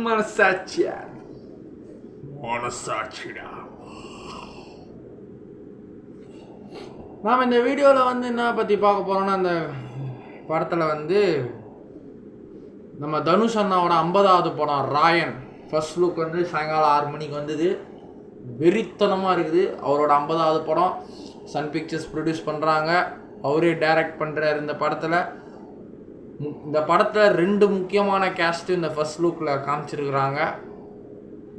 மனசாட்சியா மனசாட்சிடா. நாம் இந்த வீடியோவில் வந்து என்ன பற்றி பார்க்க போகிறோன்னா, அந்த படத்தில் வந்து நம்ம தனுஷ் அண்ணாவோட 50வது படம் ராயன் ஃபர்ஸ்ட் லுக் வந்து சாயங்காலம் 6 மணிக்கு வந்தது. வெறித்தனமாக இருக்குது. அவரோட 50வது படம் சன் பிக்சர்ஸ் ப்ரொடியூஸ் பண்ணுறாங்க, அவரே டைரக்ட் பண்ணுறாரு. இந்த படத்தில் 2 முக்கியமான கேஸ்ட்டு இந்த ஃபர்ஸ்ட் லுக்கில் காமிச்சிருக்கிறாங்க.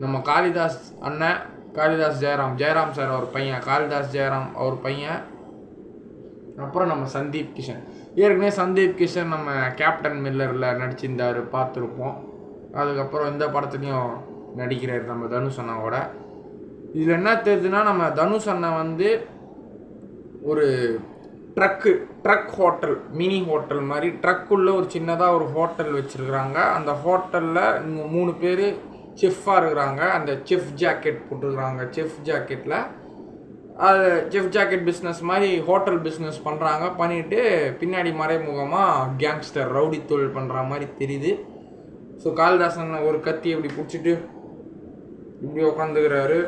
நம்ம காளிதாஸ் அண்ணன், காளிதாஸ் ஜெயராம் சார் அவர் பையன், காளிதாஸ் ஜெயராம் அவர் பையன். அப்புறம் நம்ம சந்தீப் கிஷன். ஏற்கனவே சந்தீப் கிஷன் நம்ம கேப்டன் மில்லரில் நடிச்சிருந்தார், பார்த்துருப்போம். அதுக்கப்புறம் இந்த படத்துலையும் நடிக்கிறார் நம்ம தனுஷ் அண்ணாவோட. இதில் என்ன தெரியுதுன்னா, நம்ம தனுஷ் அண்ணன் வந்து ஒரு ட்ரக் ஹோட்டல், மினி ஹோட்டல் மாதிரி ட்ரக்குள்ளே ஒரு சின்னதாக ஒரு ஹோட்டல் வச்சுருக்குறாங்க. அந்த ஹோட்டலில் இங்கே 3 பேர் செஃப்பாக இருக்கிறாங்க. அந்த செஃப் ஜாக்கெட் போட்டுருக்குறாங்க. செஃப் ஜாக்கெட்டில் அது செஃப் ஜாக்கெட் பிஸ்னஸ் மாதிரி ஹோட்டல் பிஸ்னஸ் பண்ணுறாங்க. பண்ணிவிட்டு பின்னாடி மறைமுகமாக கேங்ஸ்டர் ரவுடி தொழில் பண்ணுற மாதிரி தெரியுது. ஸோ காளிதாசன் ஒரு கத்தி இப்படி பிடிச்சிட்டு இப்படி உட்காந்துக்கிறாரு.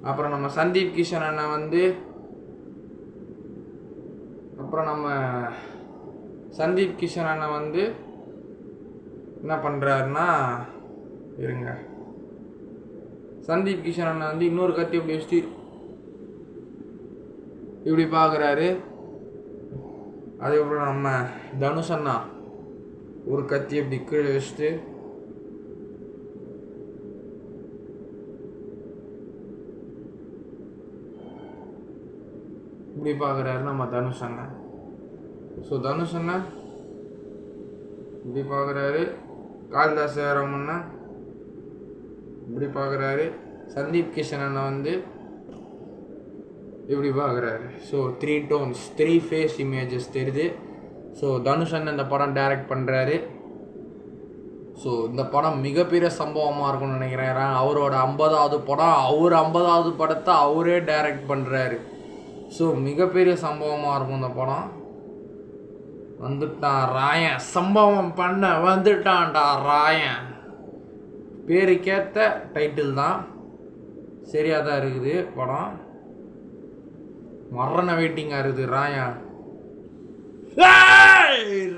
அப்புறம் நம்ம சந்தீப் கிஷன் அண்ணன் வந்து என்ன பண்ணுறாருன்னா, இருங்க, சந்தீப் கிஷன் அண்ணன் வந்து இன்னொரு கத்தி இப்படி வச்சுட்டு இப்படி பார்க்குறாரு. அதுக்கப்புறம் நம்ம தனுஷ் அண்ணா ஒரு கத்தி இப்படி கீழே வச்சுட்டு இப்படி பார்க்குறாரு நம்ம தனுஷ் அண்ணன். ஸோ தனுஷ் அண்ணன் இப்படி பார்க்குறாரு, காளிதாஸ் ஜெயராமண்ணா இப்படி பார்க்குறாரு, சந்தீப் கிஷன் அண்ணன் வந்து இப்படி பார்க்குறாரு. ஸோ 3 டோன்ஸ், 3 ஃபேஸ் இமேஜஸ் தெரியுது. ஸோ தனுஷ் அண்ணன் இந்த படம் டைரக்ட் பண்ணுறாரு. ஸோ இந்த படம் மிகப்பெரிய சம்பவமாக இருக்கும்னு நினைக்கிறேன். அவரோட 50வது படம், அவர் 50வது படத்தை அவரே டைரக்ட் பண்ணுறாரு. ஸோ மிகப்பெரிய சம்பவமாக இருக்கும் இந்த படம். வந்துட்டான் ராயன், சம்பவம் பண்ண வந்துட்டான்டா ராயன். பேருக்கேற்ற டைட்டில் தான், சரியாக தான் இருக்குது படம். மரண வெயிட்டிங்காக இருக்குது ராயன்.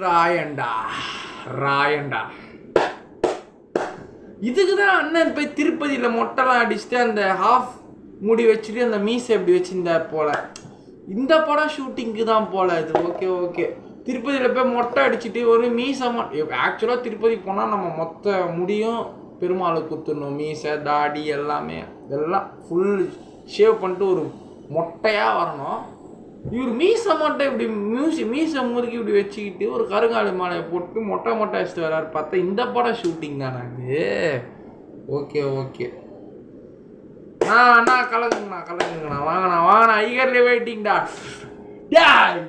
ராயன்டா இதுக்கு தான் அண்ணன் போய் திருப்பதியில் மொட்டைலாம் அடிச்சுட்டு அந்த ஹாஃப் முடி வச்சுட்டு அந்த மீசை எப்படி வச்சுருந்தார் போல. இந்த படம் ஷூட்டிங்க்கு தான் போல இது. ஓகே திருப்பதியில் போய் மொட்டை அடிச்சுட்டு ஒரு மீசை ஆக்சுவலாக திருப்பதி போனால் நம்ம மொத்த முடியும் பெருமாளை குத்துடணும். மீசை தாடி எல்லாமே இதெல்லாம் ஃபுல் ஷேவ் பண்ணிட்டு ஒரு மொட்டையாக வரணும். இவர் மீசை மொட்டை இப்படி மீசை முறுக்கி இப்படி வச்சுக்கிட்டு ஒரு கருங்காலி மாலையை போட்டு மொட்டை வச்சுட்டு வர்றாரு. பார்த்தா இந்த படம் ஷூட்டிங் தானே அது. ஓகே அண்ணா கலக்குங்கண்ணா வாங்கண்ணா ஈகர்லி வெயிட்டிங்டா. டேய்